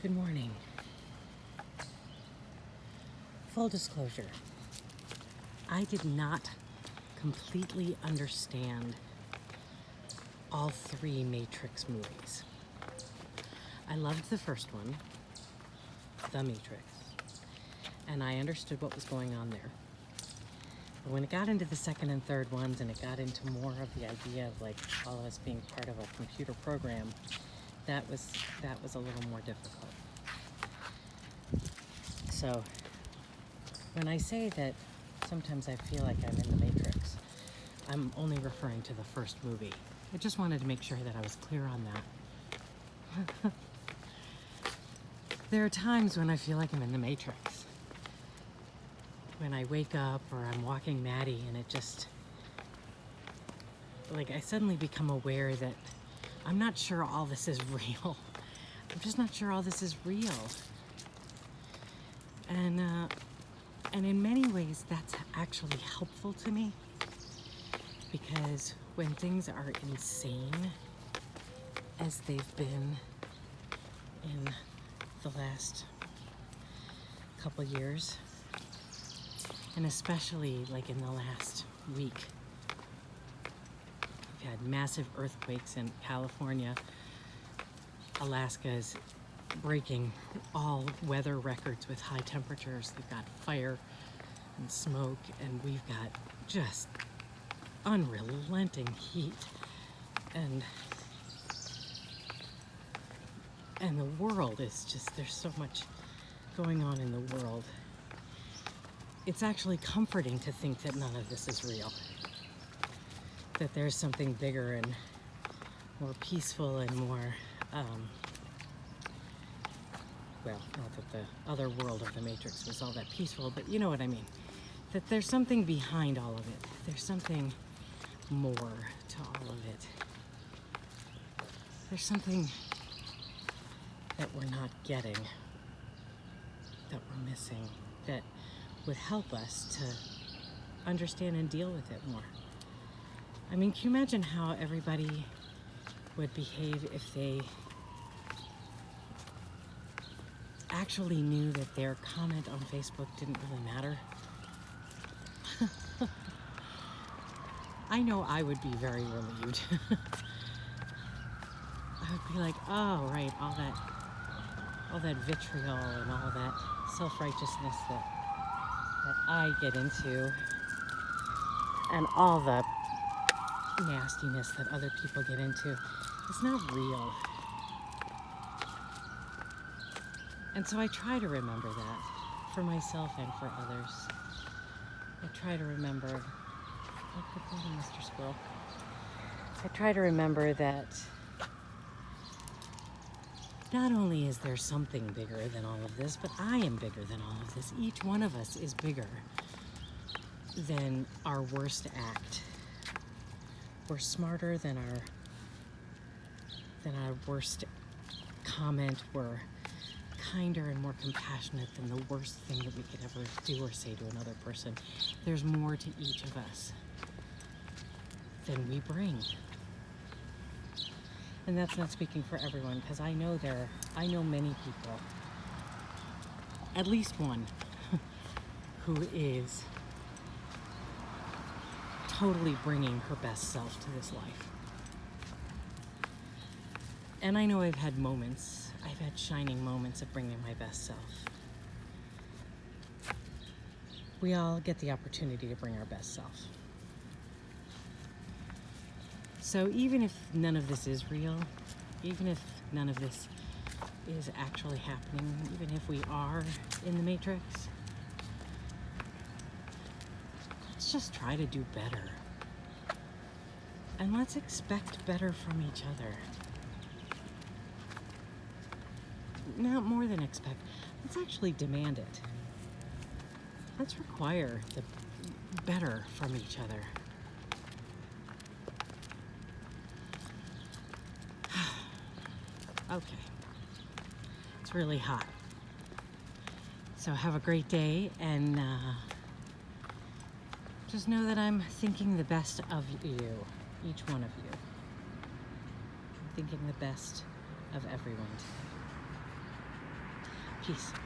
Good morning. Full disclosure, I did not completely understand all three Matrix movies. I loved the first one, The Matrix, and I understood what was going on there. But when it got into the second and third ones and it got into more of the idea of like all of us being part of a computer program, that was a little more difficult. So when I say that sometimes I feel like I'm in the Matrix, I'm only referring to the first movie. I just wanted to make sure that I was clear on that. There are times when I feel like I'm in the Matrix. When I wake up or I'm walking Maddie and it just, like, I suddenly become aware that I'm not sure all this is real. I'm just not sure all this is real. And in many ways, that's actually helpful to me, because when things are insane, as they've been in the last couple years, and especially like in the last week, we've had massive earthquakes in California. Alaska is breaking all weather records with high temperatures. They've got fire and smoke, and we've got just unrelenting heat, and the world is just, there's so much going on in the world. It's actually comforting to think that none of this is real, that there's something bigger and more peaceful and more well, not that the other world of the Matrix was all that peaceful, but you know what I mean. That there's something behind all of it. There's something more to all of it. There's something that we're not getting, that we're missing, that would help us to understand and deal with it more. I mean, can you imagine how everybody would behave if they actually knew that their comment on Facebook didn't really matter? I know I would be very relieved. I would be like, oh, right, all that vitriol and all that self-righteousness that I get into, and all the nastiness that other people get into, it's not real. And so I try to remember that for myself and for others. I try to remember, oh, good morning, Mr. Squirrel. I try to remember that not only is there something bigger than all of this, but I am bigger than all of this. Each one of us is bigger than our worst act. We're smarter than our worst comment. We're kinder and more compassionate than the worst thing that we could ever do or say to another person. There's more to each of us than we bring. And that's not speaking for everyone, because I know many people, at least one, who is totally bringing her best self to this life. And I know I've had shining moments of bringing my best self. We all get the opportunity to bring our best self. So even if none of this is real, even if none of this is actually happening, even if we are in the Matrix, let's just try to do better. And let's expect better from each other. Not more than expect. Let's actually demand it. Let's require the better from each other. Okay. It's really hot. So have a great day, and just know that I'm thinking the best of you, each one of you. I'm thinking the best of everyone today. Peace.